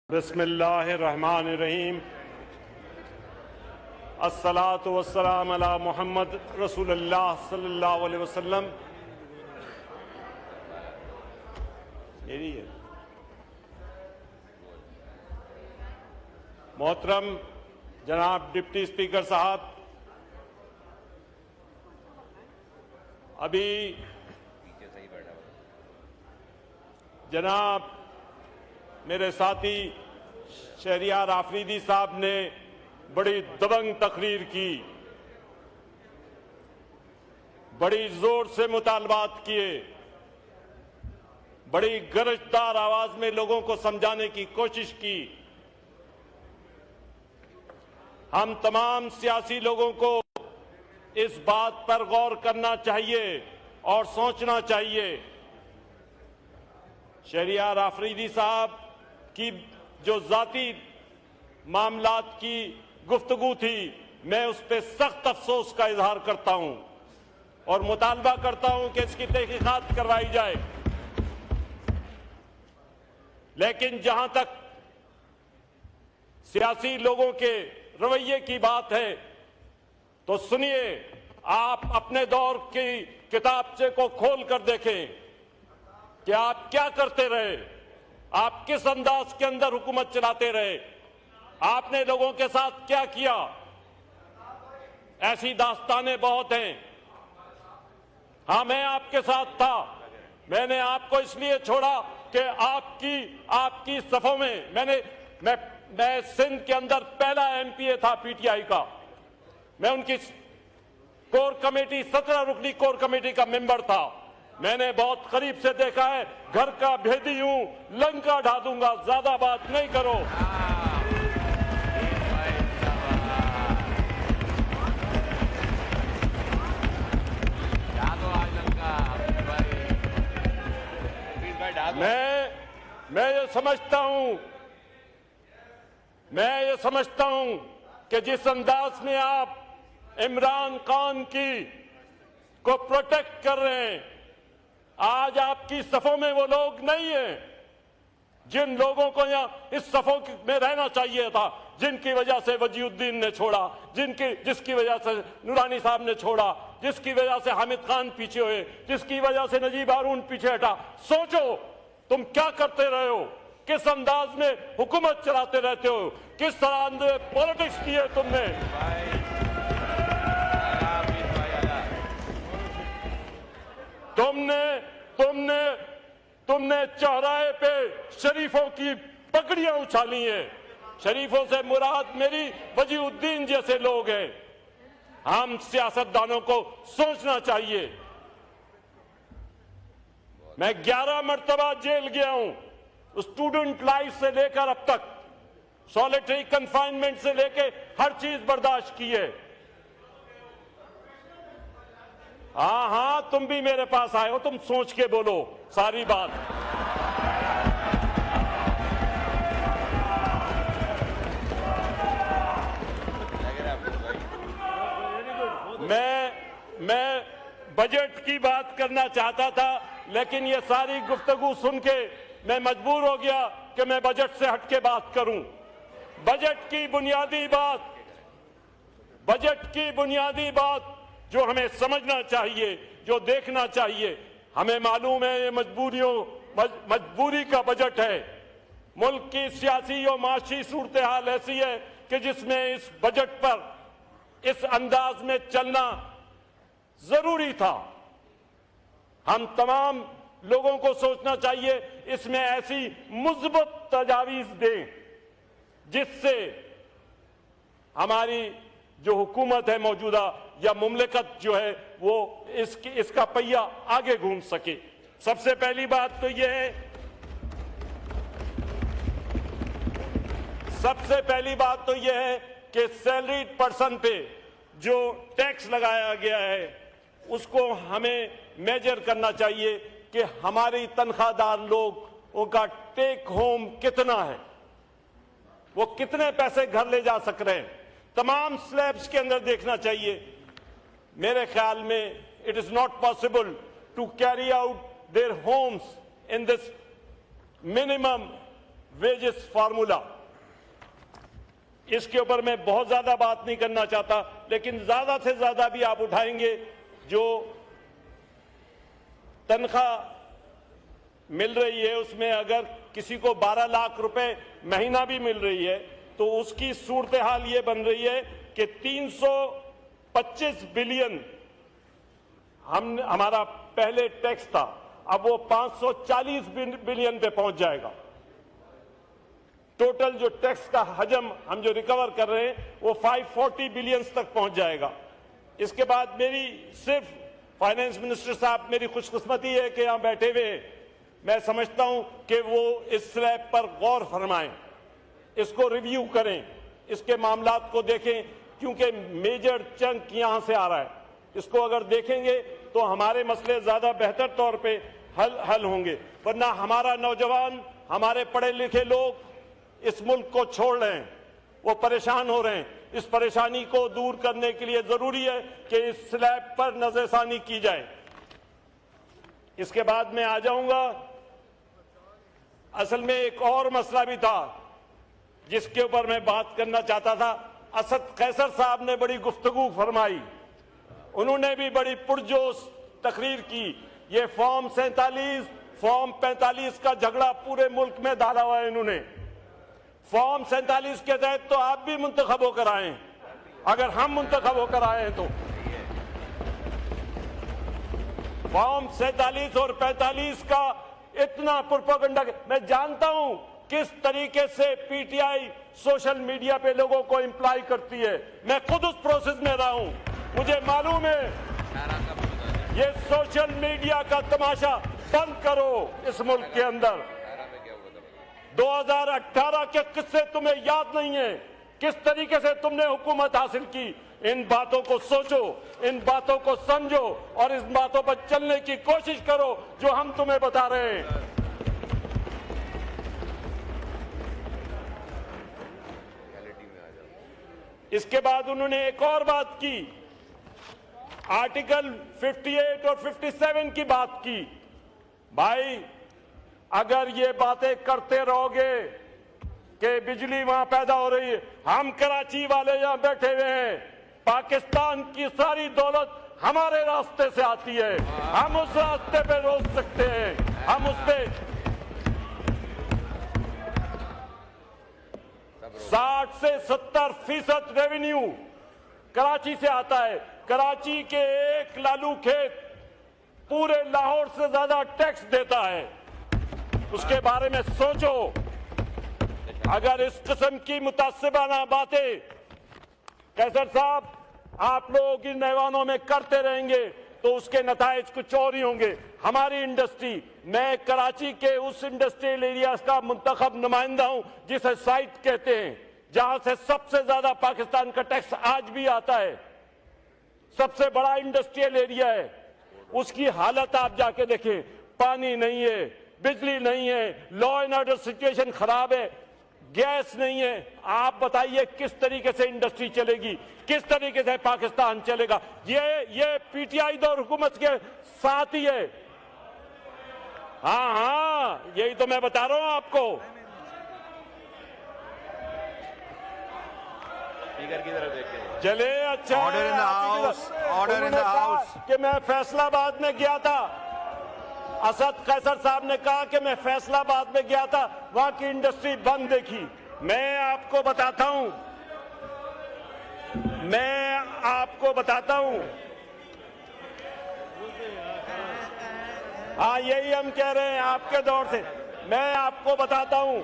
बिस्मिल्लाहिर्रहमानिर्रहीम। अस्सलातु वस्सलाम अला मुहम्मद रसूलुल्लाह सल्लल्लाहु अलैहि वसल्लम। मेरी है मोहतरम जनाब डिप्टी स्पीकर साहब, अभी जनाब मेरे साथी शहरियार आफरीदी साहब ने बड़ी दबंग तकरीर की, बड़ी जोर से मुतालबात किए, बड़ी गरजदार आवाज में लोगों को समझाने की कोशिश की। हम तमाम सियासी लोगों को इस बात पर गौर करना चाहिए और सोचना चाहिए। शहरियार आफरीदी साहब की जो जाती मामलात की गुफ्तगू थी, मैं उस पर सख्त अफसोस का इजहार करता हूं और मुतालबा करता हूं कि इसकी तहकीकात करवाई जाए। लेकिन जहां तक सियासी लोगों के रवैये की बात है, तो सुनिए, आप अपने दौर की किताबचे को खोल कर देखें कि आप क्या करते रहे, आप किस अंदाज के अंदर हुकूमत चलाते रहे, आपने लोगों के साथ क्या किया। ऐसी दास्तानें बहुत हैं। हां, मैं आपके साथ था। मैंने आपको इसलिए छोड़ा कि आपकी सफों में मैं सिंध के अंदर पहला एमपीए था पीटीआई का। मैं उनकी कोर कमेटी 17 रुकनी कोर कमेटी का मेंबर था। मैंने बहुत करीब से देखा है। घर का भेदी हूं, लंका ढा दूंगा, ज्यादा बात नहीं करो। मैं ये समझता हूं कि जिस अंदाज में आप इमरान खान को प्रोटेक्ट कर रहे हैं, आज आपकी सफों में वो लोग नहीं हैं जिन लोगों को यहां इस सफों में रहना चाहिए था, जिनकी वजह से वजीउद्दीन ने छोड़ा, जिसकी वजह से नूरानी साहब ने छोड़ा, जिसकी वजह से हामिद खान पीछे हुए, जिसकी वजह से नजीब हारून पीछे हटा। सोचो, तुम क्या करते रहे हो, किस अंदाज में हुकूमत चलाते रहते हो, किस तरह पॉलिटिक्स की है तुमने। तुमने चौराहे पे शरीफों की पगड़ियां उछाली हैं। शरीफों से मुराद मेरी वजीउद्दीन जैसे लोग हैं। हम सियासतदानों को सोचना चाहिए। मैं 11 मरतबा जेल गया हूं, स्टूडेंट लाइफ से लेकर अब तक, सॉलिटरी कन्फाइनमेंट से लेकर हर चीज बर्दाश्त की है। हाँ, तुम भी मेरे पास आए हो, तुम सोच के बोलो सारी बात। मैं बजट की बात करना चाहता था, लेकिन ये सारी गुफ्तगू सुन के मैं मजबूर हो गया कि मैं बजट से हटके बात करूं। बजट की बुनियादी बात जो हमें समझना चाहिए, जो देखना चाहिए, हमें मालूम है ये मजबूरी का बजट है। मुल्क की सियासी और माशी सूरत हाल ऐसी है कि जिसमें इस बजट पर इस अंदाज में चलना जरूरी था। हम तमाम लोगों को सोचना चाहिए, इसमें ऐसी मुस्बत तजावीज दें जिससे हमारी जो हुकूमत है मौजूदा या मुमलिकत जो है वो इसका पहिया आगे घूम सके। सबसे पहली बात तो यह है कि सैलरीड पर्सन पे जो टैक्स लगाया गया है उसको हमें मेजर करना चाहिए कि हमारी तनख्वाहदार लोगों का टेक होम कितना है, वो कितने पैसे घर ले जा सक रहे हैं। तमाम स्लैब्स के अंदर देखना चाहिए। मेरे ख्याल में it is not possible to carry out their homes in this minimum wages formula, इसके ऊपर मैं बहुत ज्यादा बात नहीं करना चाहता, लेकिन ज्यादा से ज्यादा भी आप उठाएंगे जो तनख्वाह मिल रही है उसमें अगर किसी को 12 लाख रुपए महीना भी मिल रही है तो उसकी सूरत हाल ये बन रही है कि 325 बिलियन हमारा पहले टैक्स था, अब वो 540 बिलियन पे पहुंच जाएगा। टोटल जो टैक्स का हजम हम जो रिकवर कर रहे हैं वो 540 बिलियन तक पहुंच जाएगा। इसके बाद मेरी सिर्फ फाइनेंस मिनिस्टर साहब, मेरी खुशकिस्मती है कि यहां बैठे हुए, मैं समझता हूं कि वो इस स्लैब पर गौर फरमाएं, इसको रिव्यू करें, इसके मामलात को देखें, क्योंकि मेजर चंक यहां से आ रहा है। इसको अगर देखेंगे तो हमारे मसले ज्यादा बेहतर तौर पे हल होंगे, वरना हमारा नौजवान, हमारे पढ़े लिखे लोग इस मुल्क को छोड़ रहे हैं, वो परेशान हो रहे हैं। इस परेशानी को दूर करने के लिए जरूरी है कि इस स्लैब पर नजरसानी की जाए। इसके बाद मैं आ जाऊंगा, असल में एक और मसला भी था जिसके ऊपर मैं बात करना चाहता था। असद कैसर साहब ने बड़ी गुफ्तगू फरमाई, उन्होंने भी बड़ी पुरजोश तकरीर की। ये फॉर्म 47, फॉर्म 45 का झगड़ा पूरे मुल्क में डाला हुआ है इन्होंने। फॉर्म 47 के तहत तो आप भी मुंतखब होकर आए हैं, अगर हम मुंतखब होकर आए हैं तो फॉर्म 47 और 45 का इतना प्रोपेगेंडा, मैं जानता हूं किस तरीके से पीटीआई सोशल मीडिया पे लोगों को इंप्लाई करती है। मैं खुद उस प्रोसेस में रहा हूं, मुझे मालूम है। ये सोशल मीडिया का तमाशा बंद करो इस मुल्क के अंदर। 2018 के किस्से तुम्हें याद नहीं है, किस तरीके से तुमने हुकूमत हासिल की। इन बातों को सोचो, इन बातों को समझो और इस बातों पर चलने की कोशिश करो जो हम तुम्हें बता रहे हैं। इसके बाद उन्होंने एक और बात की, आर्टिकल 58 और 57 की बात की। भाई, अगर ये बातें करते रहोगे कि बिजली वहां पैदा हो रही है, हम कराची वाले यहां बैठे हुए हैं, पाकिस्तान की सारी दौलत हमारे रास्ते से आती है, हम उस रास्ते पे रोक सकते हैं, हम उस पे 60 से 70% रेवेन्यू कराची से आता है। कराची के एक लालू खेत पूरे लाहौर से ज्यादा टैक्स देता है। उसके बारे में सोचो। अगर इस किस्म की मुतासिबाना बातें कैसर साहब आप लोग इन ऐवानों में करते रहेंगे तो उसके नताइज कुछ और ही होंगे। हमारी इंडस्ट्री, मैं कराची के उस इंडस्ट्रियल एरिया का मुंतखब नुमाइंदा हूं जिसे साइट कहते हैं, जहां से सबसे ज्यादा पाकिस्तान का टैक्स आज भी आता है, सबसे बड़ा इंडस्ट्रियल एरिया है। उसकी हालत आप जाके देखें, पानी नहीं है, बिजली नहीं है, लॉ एंड ऑर्डर सिचुएशन खराब है, गैस नहीं है। आप बताइए किस तरीके से इंडस्ट्री चलेगी, किस तरीके से पाकिस्तान चलेगा? ये पीटीआई दौर हुकूमत के साथ ही है। हाँ, यही तो मैं बता रहा हूं आपको। स्पीकर की तरफ देखिए। चले, अच्छा, order in the house, order in the house. कि मैं फैसलाबाद में गया था, असद कैसर साहब ने कहा कि मैं फैसलाबाद में गया था, वहां की इंडस्ट्री बंद देखी। मैं आपको बताता हूं, हाँ, यही हम कह रहे हैं आपके दौर से। मैं आपको बताता हूं,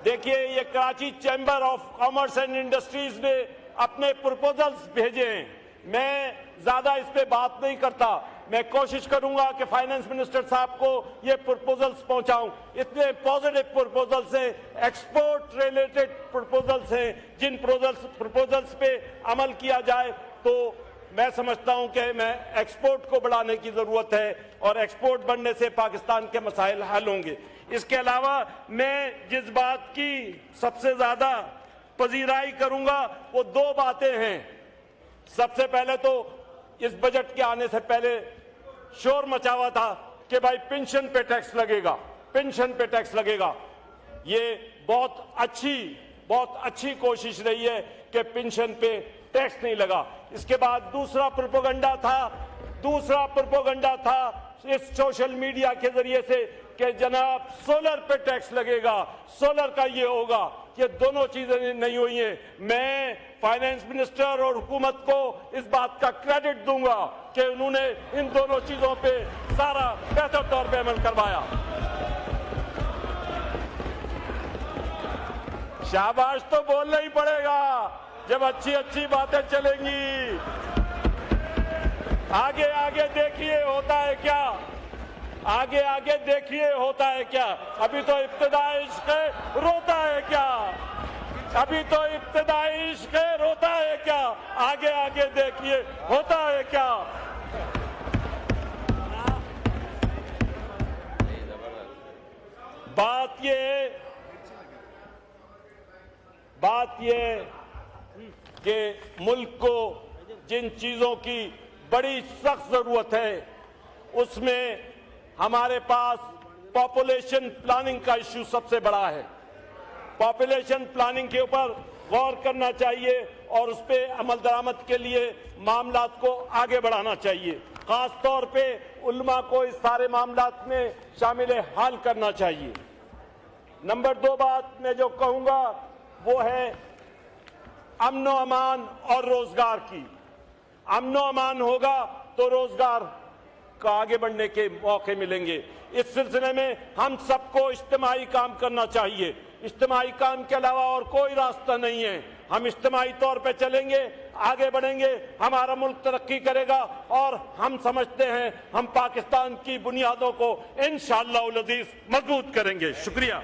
देखिए ये Karachi chamber of commerce and industries ने अपने प्रपोजल्स भेजे हैं। मैं ज्यादा इस पे बात नहीं करता, मैं कोशिश करूंगा कि फाइनेंस मिनिस्टर साहब को ये प्रपोजल्स पहुंचाऊं। इतने पॉजिटिव प्रपोजल्स हैं, एक्सपोर्ट रिलेटेड प्रपोजल्स हैं, जिन प्रपोजल्स पे अमल किया जाए तो मैं समझता हूं कि मैं एक्सपोर्ट को बढ़ाने की जरूरत है और एक्सपोर्ट बढ़ने से पाकिस्तान के मसाइल हल होंगे। इसके अलावा मैं जिस बात की सबसे ज्यादा पजीराई करूंगा वो दो बातें हैं। सबसे पहले तो इस बजट के आने से पहले शोर मचा हुआ था कि भाई पेंशन पे टैक्स लगेगा, पेंशन पे टैक्स लगेगा। ये बहुत अच्छी कोशिश रही है कि पेंशन पे टैक्स नहीं लगा। इसके बाद दूसरा प्रोपेगेंडा था इस सोशल मीडिया के जरिए से कि जनाब सोलर पे टैक्स लगेगा, सोलर का ये होगा। ये दोनों चीजें नहीं हुई हैं। मैं फाइनेंस मिनिस्टर और हुकूमत को इस बात का क्रेडिट दूंगा कि उन्होंने इन दोनों चीजों पे सारा बेहतर तौर पे अमल करवाया। शाबाश तो बोलना ही पड़ेगा जब अच्छी बातें चलेंगी। आगे देखिए होता है क्या, आगे देखिए होता है क्या। अभी तो इब्तिदाई इश्क रोता है क्या, अभी तो इब्तिदाई इश्क रोता है क्या। आगे देखिए होता है क्या। बात ये कि मुल्क को जिन चीजों की बड़ी सख्त जरूरत है उसमें हमारे पास पॉपुलेशन प्लानिंग का इश्यू सबसे बड़ा है। पॉपुलेशन प्लानिंग के ऊपर गौर करना चाहिए और उस पर अमल दरामद के लिए मामलात को आगे बढ़ाना चाहिए। खास तौर पे उल्मा को इस सारे मामलात में शामिल हाल करना चाहिए। नंबर 2 बात मैं जो कहूंगा वो है अमन व अमान और रोजगार की। अमन व अमान होगा तो रोजगार का आगे बढ़ने के मौके मिलेंगे। इस सिलसिले में हम सबको इज्तिमाई काम करना चाहिए। इज्तिमाई काम के अलावा और कोई रास्ता नहीं है। हम इज्तिमाई तौर पे चलेंगे, आगे बढ़ेंगे, हमारा मुल्क तरक्की करेगा और हम समझते हैं हम पाकिस्तान की बुनियादों को इंशाअल्लाह अज़ीज मजबूत करेंगे। शुक्रिया।